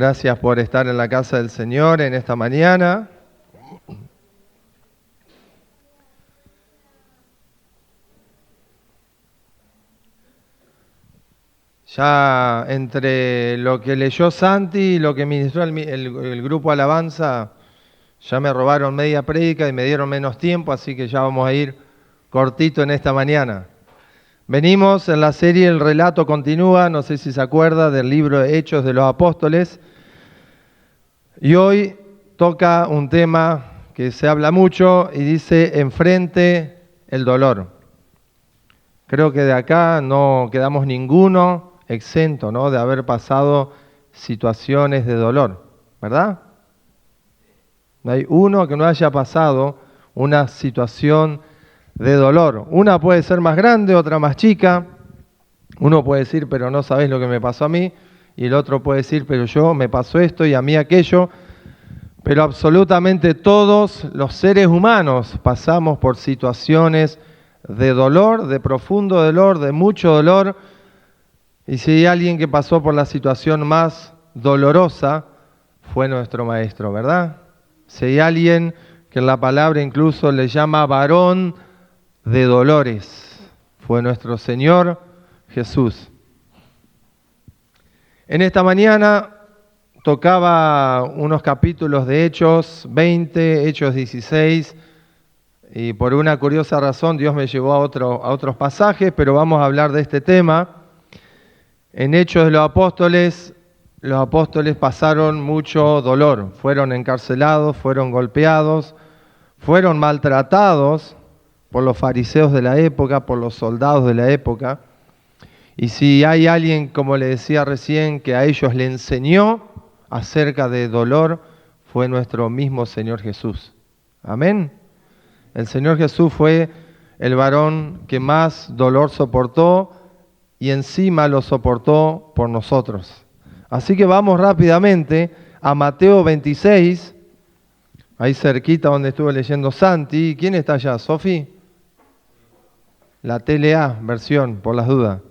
Gracias por estar en la casa del Señor en esta mañana. Ya entre lo que leyó Santi y lo que ministró el grupo Alabanza, ya me robaron media prédica y me dieron menos tiempo, así que ya vamos a ir cortito en esta mañana. Venimos en la serie El Relato Continúa, no sé si se acuerda, del libro de Hechos de los Apóstoles. Y hoy toca un tema que se habla mucho y dice, enfrente el dolor. Creo que de acá no quedamos ninguno exento, ¿no?, de haber pasado situaciones de dolor, ¿verdad? No hay uno que no haya pasado una situación de dolor. Una puede ser más grande, otra más chica. Uno puede decir, pero no sabés lo que me pasó a mí. Y el otro puede decir, pero yo me pasó esto y a mí aquello. Pero absolutamente todos los seres humanos pasamos por situaciones de dolor, de profundo dolor, de mucho dolor. Y si hay alguien que pasó por la situación más dolorosa, fue nuestro Maestro, ¿verdad? Si hay alguien que en la palabra incluso le llama varón de dolores, fue nuestro Señor Jesús. En esta mañana tocaba unos capítulos de Hechos 20, Hechos 16, y por una curiosa razón Dios me llevó a otros pasajes, pero vamos a hablar de este tema. En Hechos de los apóstoles pasaron mucho dolor, fueron encarcelados, fueron golpeados, fueron maltratados por los fariseos de la época, por los soldados de la época. Y si hay alguien, como le decía recién, que a ellos le enseñó acerca de dolor, fue nuestro mismo Señor Jesús. Amén. El Señor Jesús fue el varón que más dolor soportó y encima lo soportó por nosotros. Así que vamos rápidamente a Mateo 26, ahí cerquita donde estuve leyendo Santi. ¿Quién está allá? ¿Sofi? La TLA versión, por las dudas.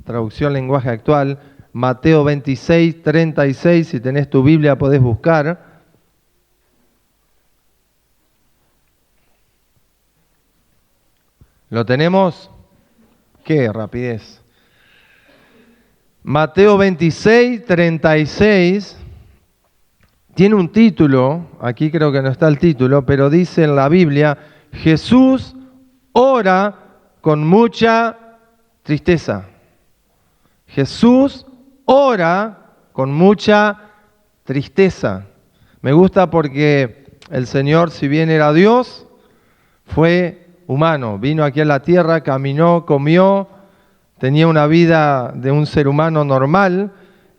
Traducción lenguaje actual. Mateo 26, 36, si tenés tu Biblia podés buscar. ¿Lo tenemos? ¡Qué rapidez! Mateo 26, 36, tiene un título, aquí creo que no está el título, pero dice en la Biblia, Jesús ora con mucha tristeza. Jesús ora con mucha tristeza. Me gusta porque el Señor, si bien era Dios, fue humano. Vino aquí a la tierra, caminó, comió, tenía una vida de un ser humano normal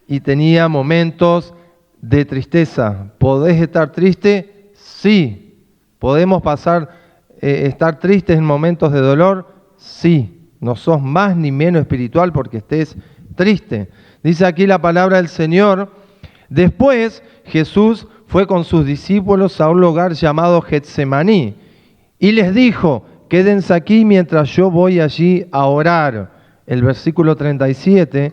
y tenía momentos de tristeza. ¿Podés estar triste? Sí. ¿Podemos estar tristes en momentos de dolor? Sí. No sos más ni menos espiritual porque estés triste. Dice aquí la palabra del Señor. Después Jesús fue con sus discípulos a un lugar llamado Getsemaní y les dijo, quédense aquí mientras yo voy allí a orar. El versículo 37,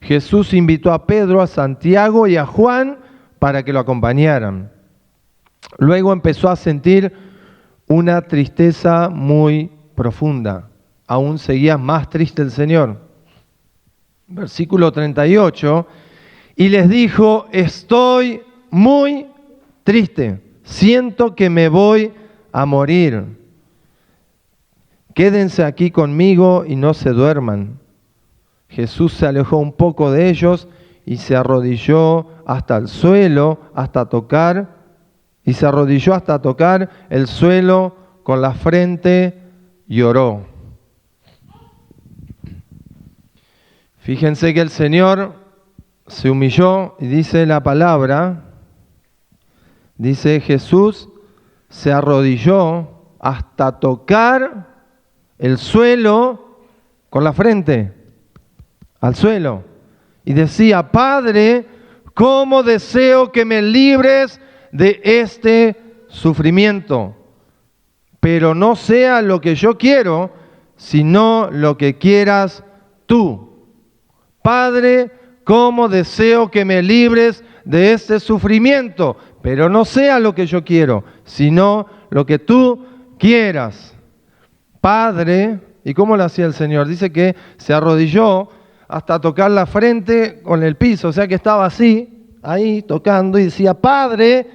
Jesús invitó a Pedro, a Santiago y a Juan para que lo acompañaran. Luego empezó a sentir una tristeza muy profunda. Aún seguía más triste el Señor. Versículo 38, y les dijo, estoy muy triste, siento que me voy a morir. Quédense aquí conmigo y no se duerman. Jesús se alejó un poco de ellos y se arrodilló hasta el suelo, se arrodilló hasta tocar el suelo con la frente y oró. Fíjense que el Señor se humilló y dice la palabra, dice Jesús se arrodilló hasta tocar el suelo con la frente al suelo y decía, Padre, ¿cómo deseo que me libres de este sufrimiento? Pero no sea lo que yo quiero, sino lo que quieras tú. Padre, ¿cómo deseo que me libres de este sufrimiento, pero no sea lo que yo quiero, sino lo que tú quieras. Padre, ¿y cómo lo hacía el Señor? Dice que se arrodilló hasta tocar la frente con el piso, o sea que estaba así, ahí tocando y decía, Padre,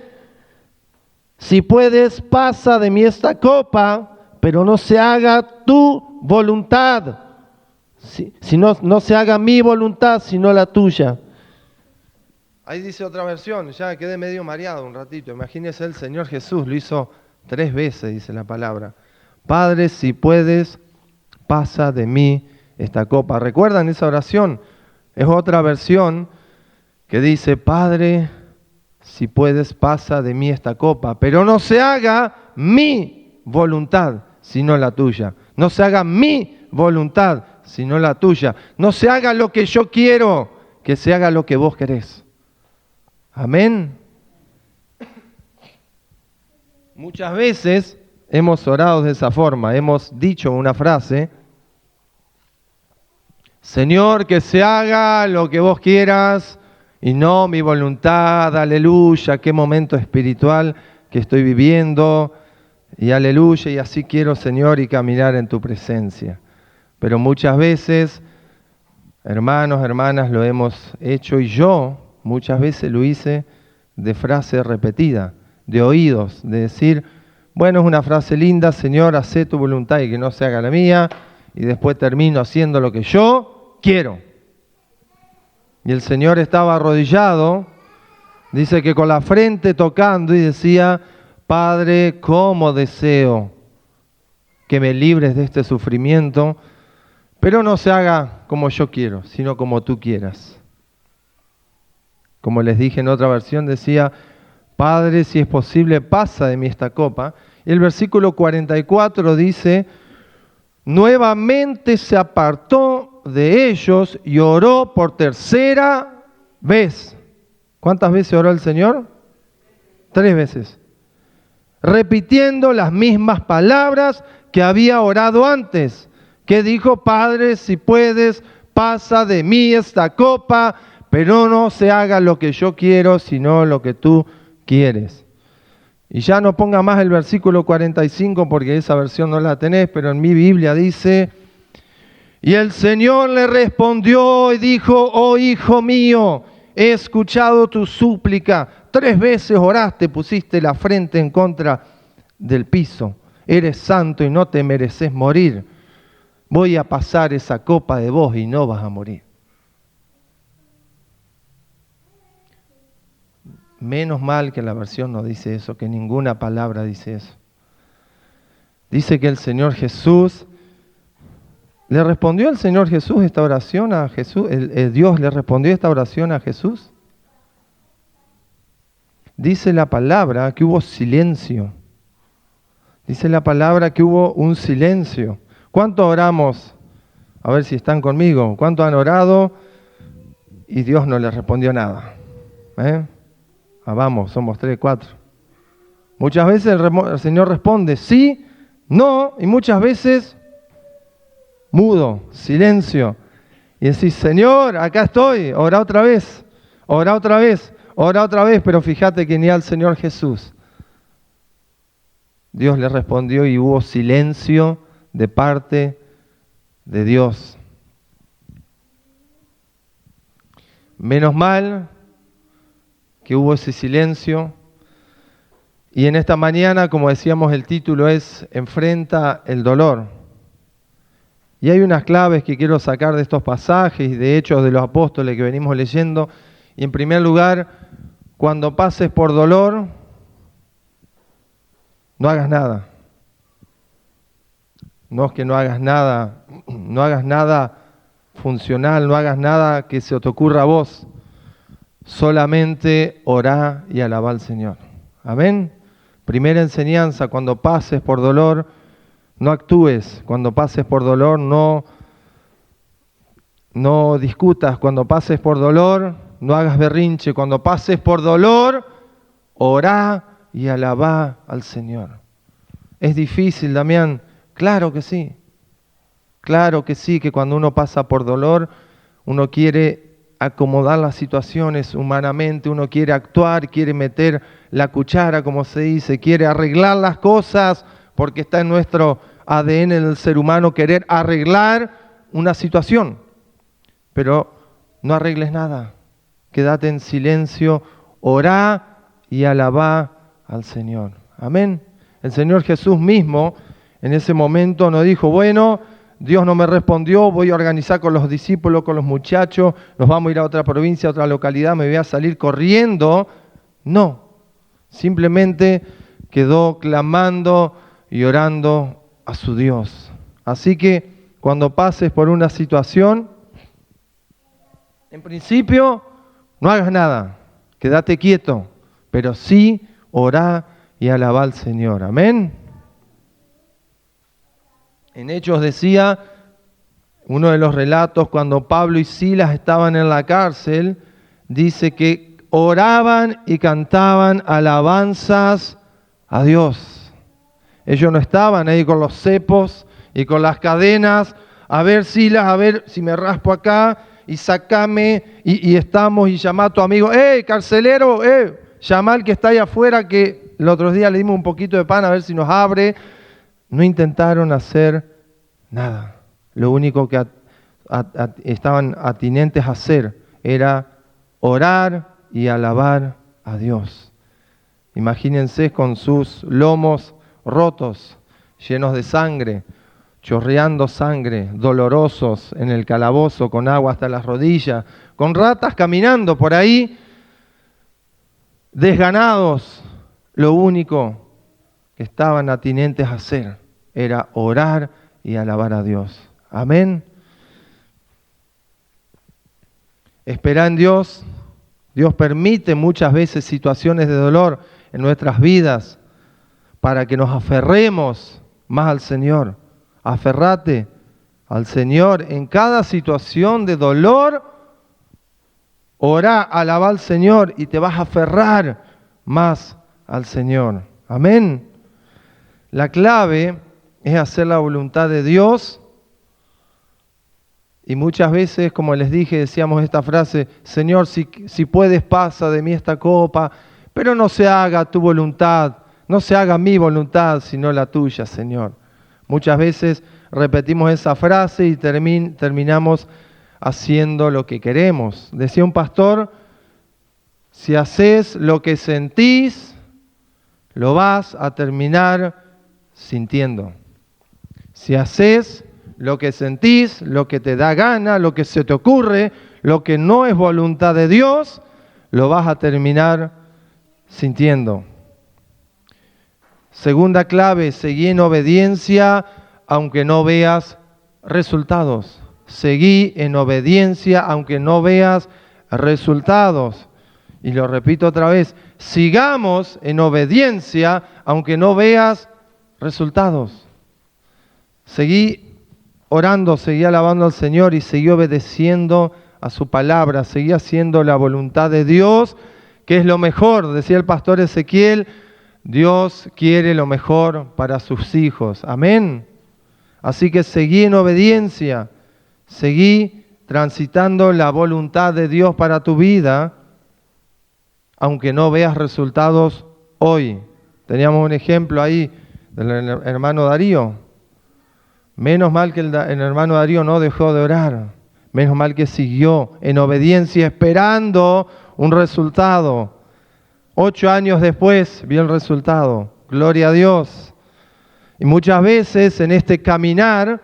si puedes, pasa de mí esta copa, pero no se haga tu voluntad. Si no se haga mi voluntad, sino la tuya. Ahí dice otra versión, ya quedé medio mareado un ratito. Imagínese el Señor Jesús, lo hizo 3 veces, dice la palabra. Padre, si puedes, pasa de mí esta copa. ¿Recuerdan esa oración? Es otra versión que dice, Padre, si puedes, pasa de mí esta copa, pero no se haga mi voluntad, sino la tuya. No se haga mi voluntad, sino la tuya. No se haga lo que yo quiero, que se haga lo que vos querés. Amén. Muchas veces hemos orado de esa forma, hemos dicho una frase, Señor, que se haga lo que vos quieras y no mi voluntad, aleluya, qué momento espiritual que estoy viviendo, y aleluya, y así quiero, Señor, y caminar en tu presencia. Pero muchas veces, hermanos, hermanas, lo hemos hecho, y yo muchas veces lo hice de frase repetida, de oídos, de decir, bueno, es una frase linda, Señor, hacé tu voluntad y que no se haga la mía, y después termino haciendo lo que yo quiero. Y el Señor estaba arrodillado, dice que con la frente tocando y decía, Padre, cómo deseo que me libres de este sufrimiento, pero no se haga como yo quiero, sino como tú quieras. Como les dije en otra versión, decía, Padre, si es posible, pasa de mí esta copa. Y el versículo 44 dice, nuevamente se apartó de ellos y oró por 3ª vez. ¿Cuántas veces oró el Señor? 3 veces. Repitiendo las mismas palabras que había orado antes, que dijo, Padre, si puedes, pasa de mí esta copa, pero no se haga lo que yo quiero, sino lo que tú quieres. Y ya no ponga más el versículo 45 porque esa versión no la tenés, pero en mi Biblia dice, y el Señor le respondió y dijo, oh hijo mío, he escuchado tu súplica, 3 veces oraste, pusiste la frente en contra del piso, eres santo y no te mereces morir, voy a pasar esa copa de vos y no vas a morir. Menos mal que la versión no dice eso, que ninguna palabra dice eso. Dice que el Señor Jesús, ¿le respondió el Señor Jesús esta oración a Jesús? ¿Dios le respondió esta oración a Jesús? Dice la palabra que hubo silencio. Dice la palabra que hubo un silencio. ¿Cuánto oramos? A ver si están conmigo. ¿Cuánto han orado? Y Dios no les respondió nada. Vamos, somos 3, 4. Muchas veces el Señor responde sí, no, y muchas veces mudo, silencio. Y decís, Señor, acá estoy, ora otra vez, ora otra vez, ora otra vez. Pero fíjate que ni al Señor Jesús Dios le respondió y hubo silencio de parte de Dios. Menos mal que hubo ese silencio. Y en esta mañana, como decíamos, el título es Enfrenta el dolor. Y hay unas claves que quiero sacar de estos pasajes y de Hechos de los Apóstoles que venimos leyendo. Y en primer lugar, cuando pases por dolor, no hagas nada. No es que no hagas nada funcional, no hagas nada que se te ocurra a vos. Solamente orá y alabá al Señor. Amén. Primera enseñanza, cuando pases por dolor, no actúes. Cuando pases por dolor, no discutas. Cuando pases por dolor, no hagas berrinche. Cuando pases por dolor, orá y alabá al Señor. ¿Es difícil, Damián? Claro que sí. Claro que sí, que cuando uno pasa por dolor, uno quiere acomodar las situaciones humanamente, uno quiere actuar, quiere meter la cuchara, como se dice, quiere arreglar las cosas, porque está en nuestro ADN del ser humano querer arreglar una situación. Pero no arregles nada, quédate en silencio, orá y alabá al Señor. Amén. El Señor Jesús mismo en ese momento no dijo, bueno, Dios no me respondió, voy a organizar con los discípulos, con los muchachos, nos vamos a ir a otra provincia, a otra localidad, me voy a salir corriendo. No, simplemente quedó clamando y orando a su Dios. Así que cuando pases por una situación, en principio no hagas nada, quédate quieto, pero sí orá y alabá al Señor. Amén. En Hechos decía, uno de los relatos, cuando Pablo y Silas estaban en la cárcel, dice que oraban y cantaban alabanzas a Dios. Ellos no estaban ahí con los cepos y con las cadenas, a ver Silas, a ver si me raspo acá y sacame y estamos y llama a tu amigo, carcelero, llama al que está ahí afuera que el otro día le dimos un poquito de pan a ver si nos abre. No intentaron hacer nada. Lo único que estaban atinentes a hacer era orar y alabar a Dios. Imagínense con sus lomos rotos, llenos de sangre, chorreando sangre, dolorosos en el calabozo, con agua hasta las rodillas, con ratas caminando por ahí, desganados. Lo único que estaban atinentes a hacer era orar y alabar a Dios. Amén. Esperá en Dios. Dios permite muchas veces situaciones de dolor en nuestras vidas para que nos aferremos más al Señor. Aferrate al Señor en cada situación de dolor. Orá, alabá al Señor y te vas a aferrar más al Señor. Amén. La clave es hacer la voluntad de Dios. Y muchas veces, como les dije, decíamos esta frase, Señor, si puedes, pasa de mí esta copa, pero no se haga tu voluntad, no se haga mi voluntad, sino la tuya, Señor. Muchas veces repetimos esa frase y terminamos haciendo lo que queremos. Decía un pastor, si haces lo que sentís, lo vas a terminar sintiendo. Si haces lo que sentís, lo que te da gana, lo que se te ocurre, lo que no es voluntad de Dios, lo vas a terminar sintiendo. Segunda clave, seguí en obediencia aunque no veas resultados. Seguí en obediencia aunque no veas resultados. Y lo repito otra vez, sigamos en obediencia aunque no veas resultados. Seguí orando, seguí alabando al Señor y seguí obedeciendo a su palabra, seguí haciendo la voluntad de Dios, que es lo mejor. Decía el pastor Ezequiel, Dios quiere lo mejor para sus hijos. Amén. Así que seguí en obediencia, seguí transitando la voluntad de Dios para tu vida, aunque no veas resultados hoy. Teníamos un ejemplo ahí del hermano Darío. Menos mal que el hermano Darío no dejó de orar. Menos mal que siguió en obediencia esperando un resultado. 8 años después vio el resultado. Gloria a Dios. Y muchas veces en este caminar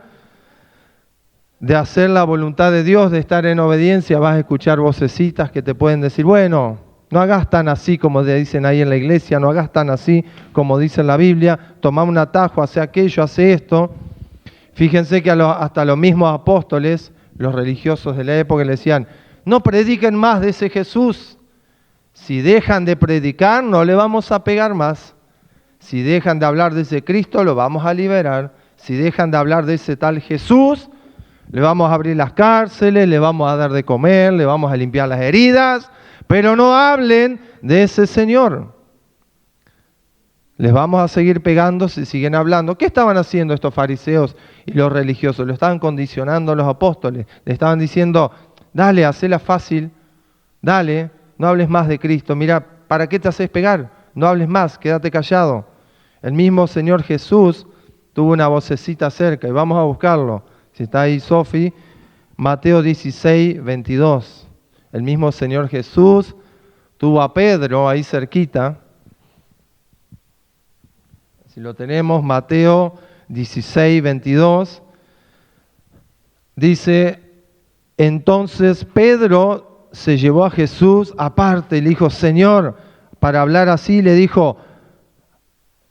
de hacer la voluntad de Dios, de estar en obediencia, vas a escuchar vocecitas que te pueden decir, bueno, no hagas tan así como te dicen ahí en la iglesia, no hagas tan así como dice en la Biblia, toma un atajo, hace aquello, hace esto. Fíjense que hasta los mismos apóstoles, los religiosos de la época, le decían, no prediquen más de ese Jesús. Si dejan de predicar, no le vamos a pegar más. Si dejan de hablar de ese Cristo, lo vamos a liberar. Si dejan de hablar de ese tal Jesús, le vamos a abrir las cárceles, le vamos a dar de comer, le vamos a limpiar las heridas, pero no hablen de ese Señor. Les vamos a seguir pegando si siguen hablando. ¿Qué estaban haciendo estos fariseos y los religiosos? Lo estaban condicionando a los apóstoles. Le estaban diciendo, dale, hacela fácil, dale, no hables más de Cristo. Mira, ¿para qué te haces pegar? No hables más, quédate callado. El mismo Señor Jesús tuvo una vocecita cerca y vamos a buscarlo. Si está ahí Sofi, Mateo 16, 22. El mismo Señor Jesús tuvo a Pedro ahí cerquita. Si lo tenemos, Mateo 16, 22. Dice, entonces Pedro se llevó a Jesús aparte y le dijo, Señor, para hablar así, le dijo,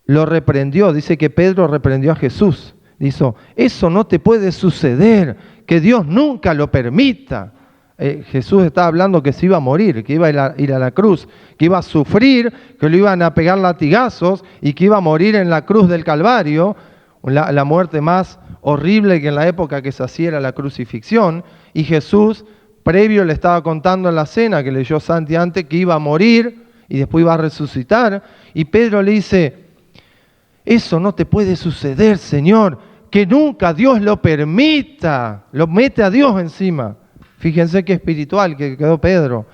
lo reprendió. Dice que Pedro reprendió a Jesús. Dijo, eso no te puede suceder, que Dios nunca lo permita. Jesús estaba hablando que se iba a morir, que iba a ir a la cruz, que iba a sufrir, que lo iban a pegar latigazos y que iba a morir en la cruz del Calvario, la muerte más horrible que en la época que se hacía era la crucifixión. Y Jesús, previo, le estaba contando en la cena que leyó Santi antes, que iba a morir y después iba a resucitar. Y Pedro le dice, eso no te puede suceder, Señor, que nunca Dios lo permita. Lo mete a Dios encima. Fíjense qué espiritual que quedó Pedro.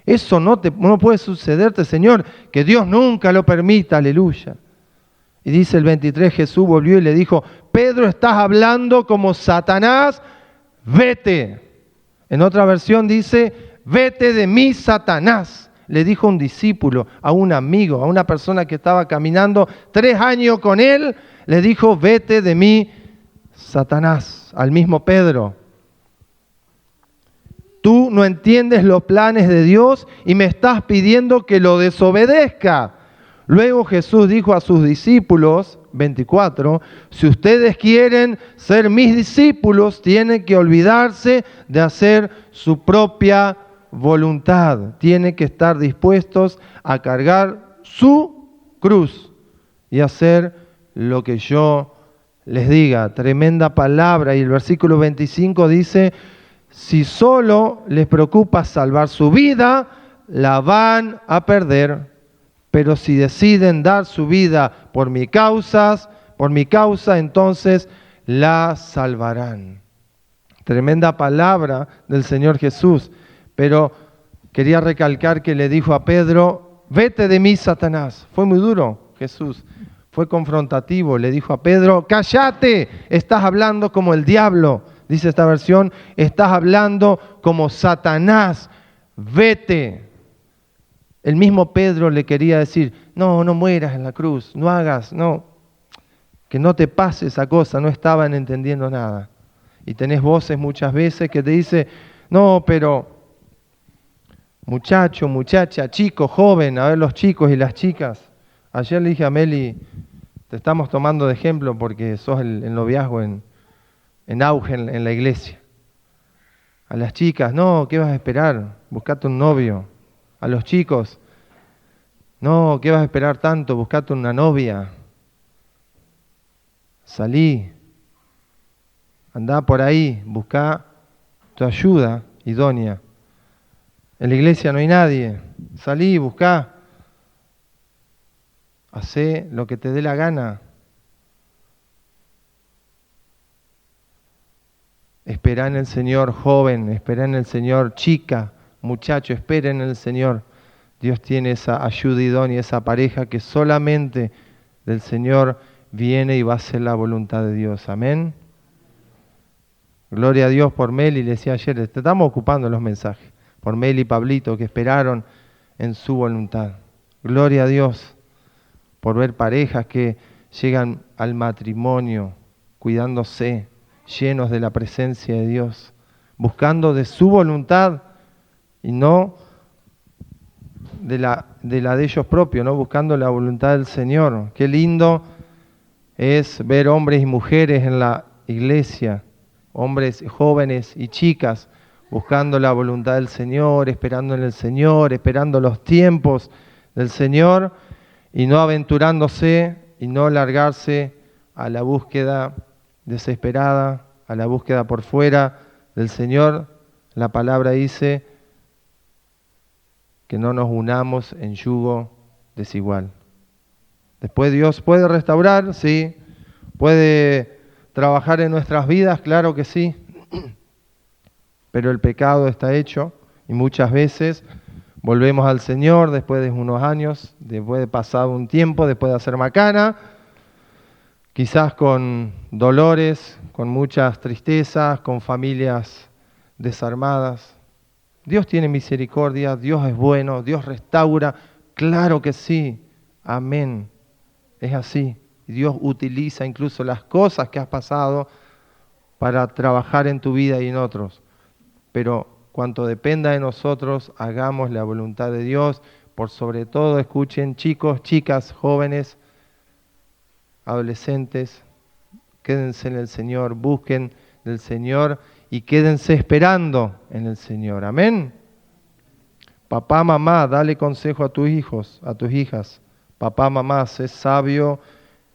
Eso no puede sucederte, Señor, que Dios nunca lo permita, aleluya. Y dice el 23, Jesús volvió y le dijo, Pedro, estás hablando como Satanás, vete. En otra versión dice, vete de mí, Satanás. Le dijo un discípulo, a un amigo, a una persona que estaba caminando 3 años con él, le dijo, vete de mí, Satanás, al mismo Pedro. Tú no entiendes los planes de Dios y me estás pidiendo que lo desobedezca. Luego Jesús dijo a sus discípulos, 24, si ustedes quieren ser mis discípulos, tienen que olvidarse de hacer su propia voluntad. Tienen que estar dispuestos a cargar su cruz y hacer lo que yo les diga. Tremenda palabra. Y el versículo 25 dice, si solo les preocupa salvar su vida, la van a perder. Pero si deciden dar su vida por mi causa, entonces la salvarán. Tremenda palabra del Señor Jesús. Pero quería recalcar que le dijo a Pedro, vete de mí, Satanás. Fue muy duro Jesús, fue confrontativo. Le dijo a Pedro, cállate, estás hablando como el diablo. Dice esta versión, estás hablando como Satanás, vete. El mismo Pedro le quería decir, no mueras en la cruz, no hagas, que no te pase esa cosa, no estaban entendiendo nada. Y tenés voces muchas veces que te dicen, no, pero muchacho, muchacha, chico, joven, a ver los chicos y las chicas. Ayer le dije a Meli, te estamos tomando de ejemplo porque sos el noviazgo en auge en la iglesia. A las chicas, no, ¿qué vas a esperar? Buscate un novio. A los chicos, no, ¿qué vas a esperar tanto? Buscate una novia. Salí, andá por ahí, buscá tu ayuda idónea. En la iglesia no hay nadie. Salí, buscá. Hacé lo que te dé la gana. Esperá en el Señor, joven, esperá en el Señor, chica, muchacho, espera en el Señor. Dios tiene esa ayuda idónea, esa pareja que solamente del Señor viene y va a hacer la voluntad de Dios. Amén. Gloria a Dios por Meli, le decía ayer, te estamos ocupando los mensajes, por Meli y Pablito que esperaron en su voluntad. Gloria a Dios por ver parejas que llegan al matrimonio cuidándose, llenos de la presencia de Dios, buscando de su voluntad y no de la de ellos propios, ¿no? Buscando la voluntad del Señor. Qué lindo es ver hombres y mujeres en la iglesia, hombres jóvenes y chicas, buscando la voluntad del Señor, esperando en el Señor, esperando los tiempos del Señor y no aventurándose y no largarse a la búsqueda desesperada, a la búsqueda por fuera del Señor. La palabra dice que no nos unamos en yugo desigual. Después Dios puede restaurar, sí, puede trabajar en nuestras vidas, claro que sí. pero el pecado está hecho y muchas veces volvemos al Señor después de unos años, después de pasado un tiempo, después de hacer macana, quizás con dolores, con muchas tristezas, con familias desarmadas. Dios tiene misericordia, Dios es bueno, Dios restaura, claro que sí, amén, es así. Dios utiliza incluso las cosas que has pasado para trabajar en tu vida y en otros, pero cuanto dependa de nosotros, hagamos la voluntad de Dios. Por sobre todo, escuchen, chicos, chicas, jóvenes, adolescentes, quédense en el Señor, busquen del Señor y quédense esperando en el Señor. Amén. Papá, mamá, dale consejo a tus hijos, a tus hijas. Papá, mamá, sé sabio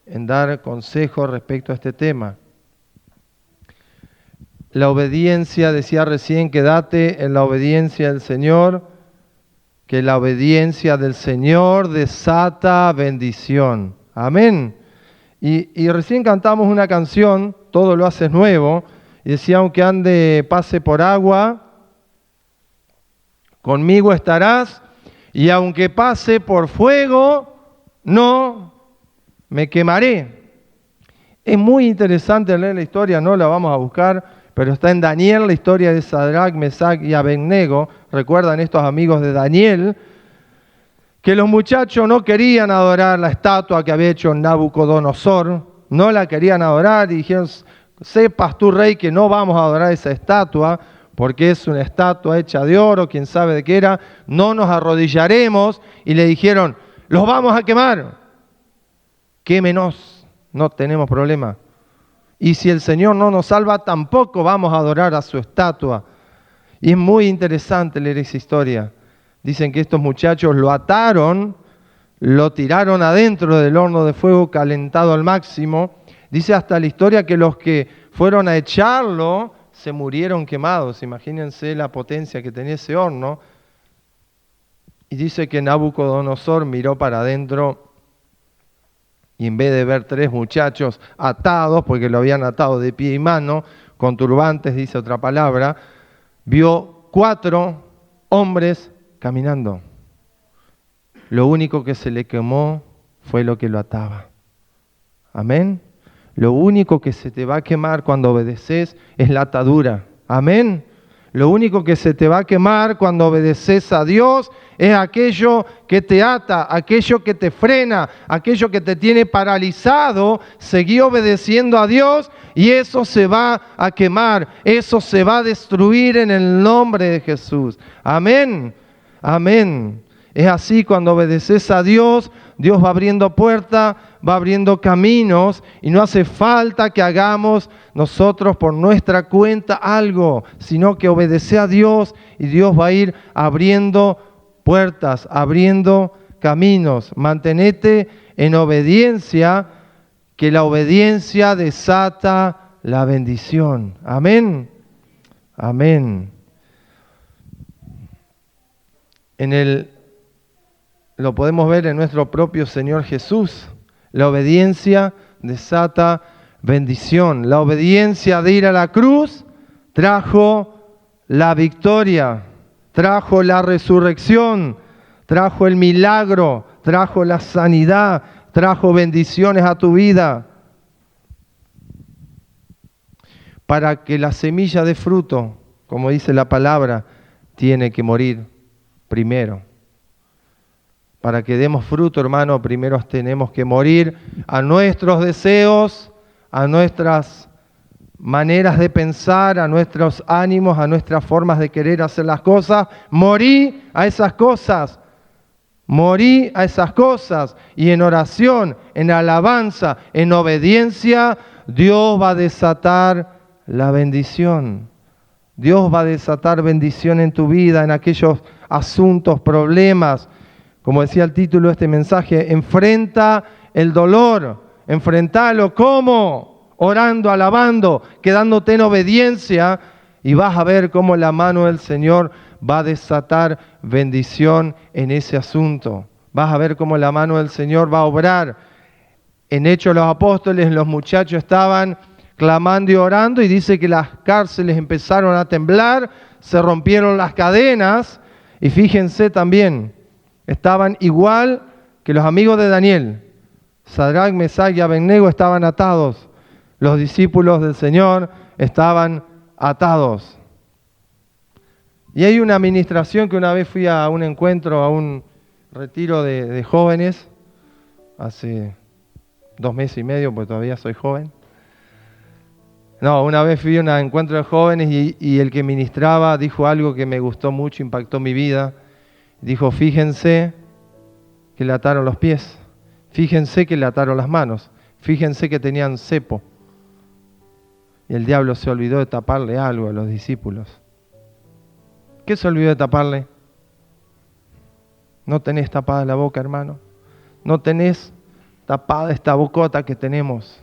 en dar consejo respecto a este tema. La obediencia, decía recién, quédate en la obediencia del Señor, que la obediencia del Señor desata bendición. Amén. Y recién cantamos una canción, Todo lo haces nuevo, y decía, aunque ande, pase por agua, conmigo estarás, y aunque pase por fuego, no me quemaré. Es muy interesante leer la historia, no la vamos a buscar, pero está en Daniel, la historia de Sadrach, Mesach y Abednego. Recuerdan estos amigos de Daniel, que los muchachos no querían adorar la estatua que había hecho Nabucodonosor, no la querían adorar y dijeron, sepas tú, rey, que no vamos a adorar esa estatua, porque es una estatua hecha de oro, quién sabe de qué era, no nos arrodillaremos, y le dijeron, los vamos a quemar, quémenos, no tenemos problema. Y si el Señor no nos salva, tampoco vamos a adorar a su estatua. Y es muy interesante leer esa historia. Dicen que estos muchachos lo ataron, lo tiraron adentro del horno de fuego calentado al máximo. Dice hasta la historia que los que fueron a echarlo se murieron quemados. Imagínense la potencia que tenía ese horno. Y dice que Nabucodonosor miró para adentro y en vez de ver 3 muchachos atados, porque lo habían atado de pie y mano, con turbantes, dice otra palabra, vio 4 hombres caminando. Lo único que se le quemó fue lo que lo ataba. Amén. Lo único que se te va a quemar cuando obedeces es la atadura. Amén. Lo único que se te va a quemar cuando obedeces a Dios es aquello que te ata, aquello que te frena, aquello que te tiene paralizado. Seguí obedeciendo a Dios y eso se va a quemar, eso se va a destruir en el nombre de Jesús. Amén, amén. Es así, cuando obedeces a Dios, Dios va abriendo puertas, va abriendo caminos y no hace falta que hagamos nosotros por nuestra cuenta algo, sino que obedece a Dios y Dios va a ir abriendo puertas, abriendo caminos. Mantenete en obediencia, que la obediencia desata la bendición. Amén, amén. Lo podemos ver en nuestro propio Señor Jesús. La obediencia desata bendición. La obediencia de ir a la cruz trajo la victoria, trajo la resurrección, trajo el milagro, trajo la sanidad, trajo bendiciones a tu vida. Para que la semilla dé fruto, como dice la palabra, tiene que morir primero. Para que demos fruto, hermano, primero tenemos que morir a nuestros deseos, a nuestras maneras de pensar, a nuestros ánimos, a nuestras formas de querer hacer las cosas. Morí a esas cosas. Morí a esas cosas. Y en oración, en alabanza, en obediencia, Dios va a desatar la bendición. Dios va a desatar bendición en tu vida, en aquellos asuntos, problemas. Como decía el título de este mensaje, enfrenta el dolor. Enfrentalo, ¿cómo? Orando, alabando, quedándote en obediencia, y vas a ver cómo la mano del Señor va a desatar bendición en ese asunto. Vas a ver cómo la mano del Señor va a obrar. En Hechos de los Apóstoles, los muchachos estaban clamando y orando, y dice que las cárceles empezaron a temblar, se rompieron las cadenas, y fíjense también, estaban igual que los amigos de Daniel. Sadrac, Mesach y Abednego estaban atados. Los discípulos del Señor estaban atados. Y hay una administración que una vez fui a un encuentro, a un retiro de jóvenes, hace 2 meses y medio, porque todavía soy joven. No, una vez fui a un encuentro de jóvenes y el que ministraba dijo algo que me gustó mucho, impactó mi vida. Dijo, fíjense que le ataron los pies, fíjense que le ataron las manos, fíjense que tenían cepo. Y el diablo se olvidó de taparle algo a los discípulos. ¿Qué se olvidó de taparle? No tenés tapada la boca, hermano. No tenés tapada esta bocota que tenemos.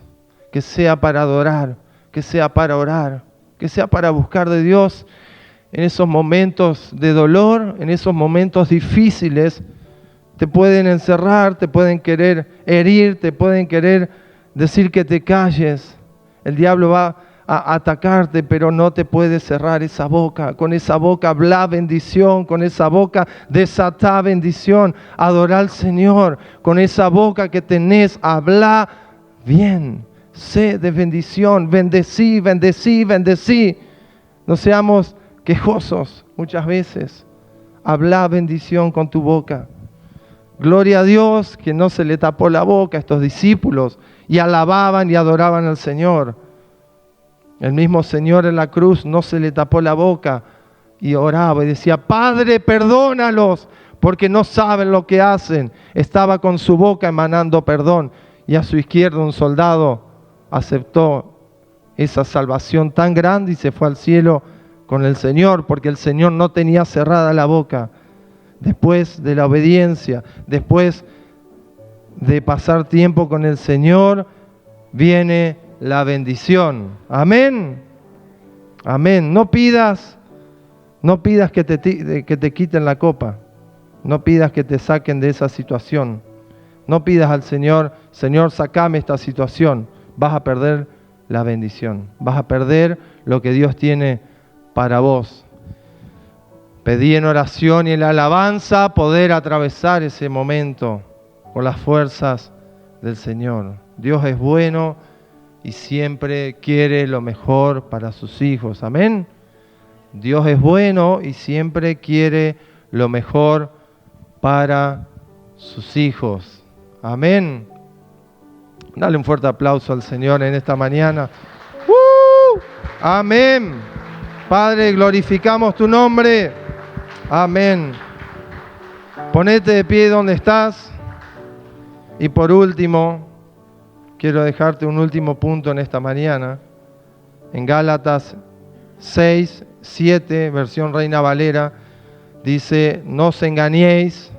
Que sea para adorar, que sea para orar, que sea para buscar de Dios en esos momentos de dolor, en esos momentos difíciles. Te pueden encerrar, te pueden querer herir, te pueden querer decir que te calles. El diablo va a atacarte, pero no te puede cerrar esa boca. Con esa boca habla bendición, con esa boca desatá bendición, adora al Señor. Con esa boca que tenés, habla bien, sé de bendición, bendecí, bendecí, bendecí. No seamos quejosos muchas veces. Habla bendición con tu boca. Gloria a Dios que no se le tapó la boca a estos discípulos y alababan y adoraban al Señor. El mismo Señor en la cruz no se le tapó la boca y oraba y decía, Padre, perdónalos porque no saben lo que hacen. Estaba con su boca emanando perdón y a su izquierda un soldado aceptó esa salvación tan grande y se fue al cielo con el Señor porque el Señor no tenía cerrada la boca. Después de la obediencia, después de pasar tiempo con el Señor, viene la bendición. Amén. Amén. No pidas que te quiten la copa. No pidas que te saquen de esa situación. No pidas al Señor, Señor, sacame esta situación. Vas a perder la bendición. Vas a perder lo que Dios tiene para vos. Pedí en oración y en la alabanza poder atravesar ese momento con las fuerzas del Señor. Dios es bueno y siempre quiere lo mejor para sus hijos. Amén. Dios es bueno y siempre quiere lo mejor para sus hijos. Amén. Dale un fuerte aplauso al Señor en esta mañana. Amén. Padre, glorificamos tu nombre. Amén. Ponete de pie donde estás. Y por último, quiero dejarte un último punto en esta mañana. En Gálatas 6, 7, versión Reina Valera, dice, no os engañéis,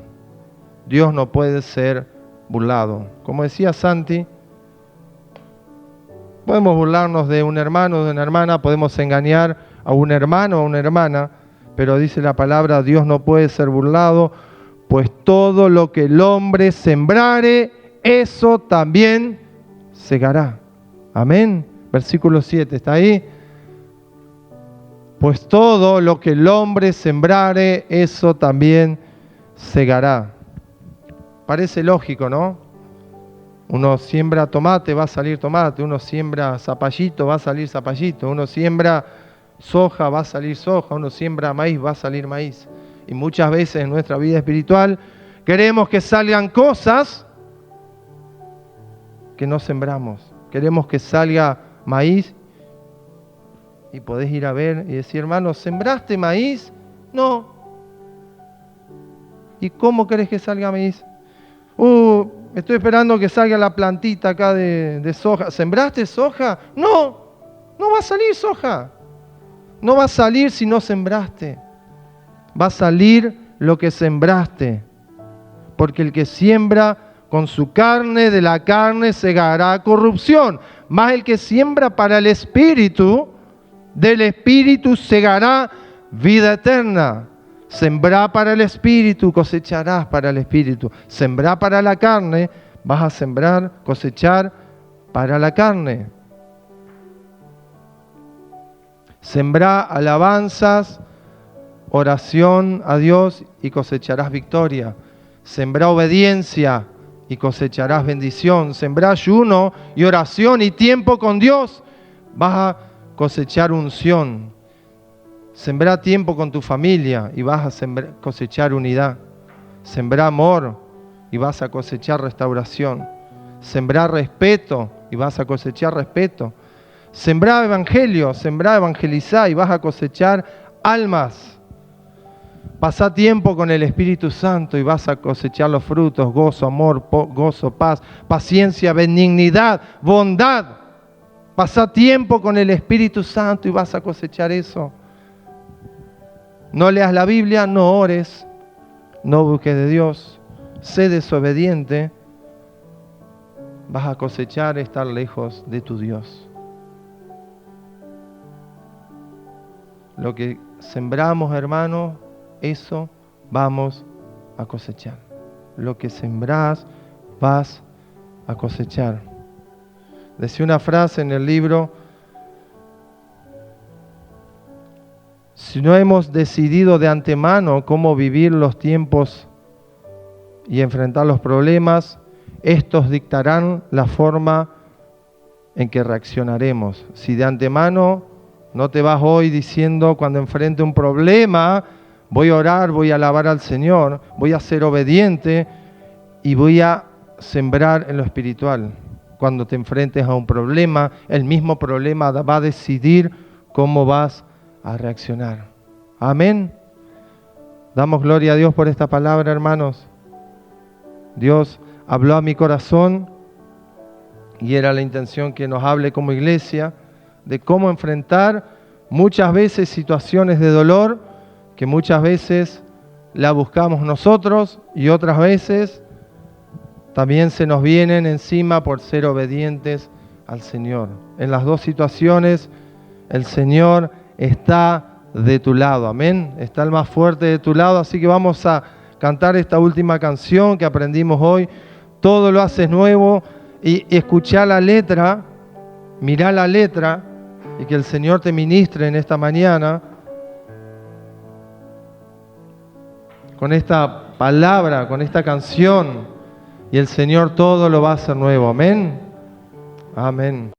Dios no puede ser burlado. Como decía Santi, podemos burlarnos de un hermano o de una hermana, podemos engañar a un hermano o a una hermana, pero dice la palabra, Dios no puede ser burlado, pues todo lo que el hombre sembrare, eso también segará. Amén. Versículo 7, ¿está ahí? Pues todo lo que el hombre sembrare, eso también segará. Parece lógico, ¿no? Uno siembra tomate, va a salir tomate. Uno siembra zapallito, va a salir zapallito. Uno siembra soja, va a salir soja. Uno siembra maíz, va a salir maíz. Y muchas veces en nuestra vida espiritual queremos que salgan cosas que no sembramos. Queremos que salga maíz y podés ir a ver y decir, hermano, ¿sembraste maíz? No. ¿Y cómo querés que salga maíz? Estoy esperando que salga la plantita acá de soja. ¿Sembraste soja? No, no va a salir soja. No va a salir si no sembraste. Va a salir lo que sembraste. Porque el que siembra con su carne, de la carne segará corrupción. Mas el que siembra para el Espíritu, del Espíritu segará vida eterna. Sembrá para el Espíritu, cosecharás para el Espíritu. Sembrá para la carne, vas a sembrar, cosechar para la carne. Sembrá alabanzas, oración a Dios y cosecharás victoria. Sembrá obediencia y cosecharás bendición. Sembrá ayuno y oración y tiempo con Dios. Vas a cosechar unción. Sembrá tiempo con tu familia y vas a cosechar unidad. Sembrá amor y vas a cosechar restauración. Sembrá respeto y vas a cosechar respeto. Sembrá evangelio, sembrá evangelizar y vas a cosechar almas. Pasá tiempo con el Espíritu Santo y vas a cosechar los frutos: gozo, amor, gozo, paz, paciencia, benignidad, bondad. Pasá tiempo con el Espíritu Santo y vas a cosechar eso. No leas la Biblia, no ores, no busques de Dios, sé desobediente, vas a cosechar estar lejos de tu Dios. Lo que sembramos, hermanos, eso vamos a cosechar. Lo que sembrás, vas a cosechar. Decía una frase en el libro: si no hemos decidido de antemano cómo vivir los tiempos y enfrentar los problemas, estos dictarán la forma en que reaccionaremos. Si de antemano no te vas hoy diciendo, cuando enfrente un problema, voy a orar, voy a alabar al Señor, voy a ser obediente y voy a sembrar en lo espiritual. Cuando te enfrentes a un problema, el mismo problema va a decidir cómo vas a reaccionar. Amén. Damos gloria a Dios por esta palabra, hermanos. Dios habló a mi corazón y era la intención que nos hable como iglesia de cómo enfrentar muchas veces situaciones de dolor que muchas veces la buscamos nosotros y otras veces también se nos vienen encima por ser obedientes al Señor. En las dos situaciones el Señor está de tu lado, amén. Está el más fuerte de tu lado, así que vamos a cantar esta última canción que aprendimos hoy. Todo lo haces nuevo, y escuchá la letra, mirá la letra, y que el Señor te ministre en esta mañana con esta palabra, con esta canción, y el Señor todo lo va a hacer nuevo, amén. Amén.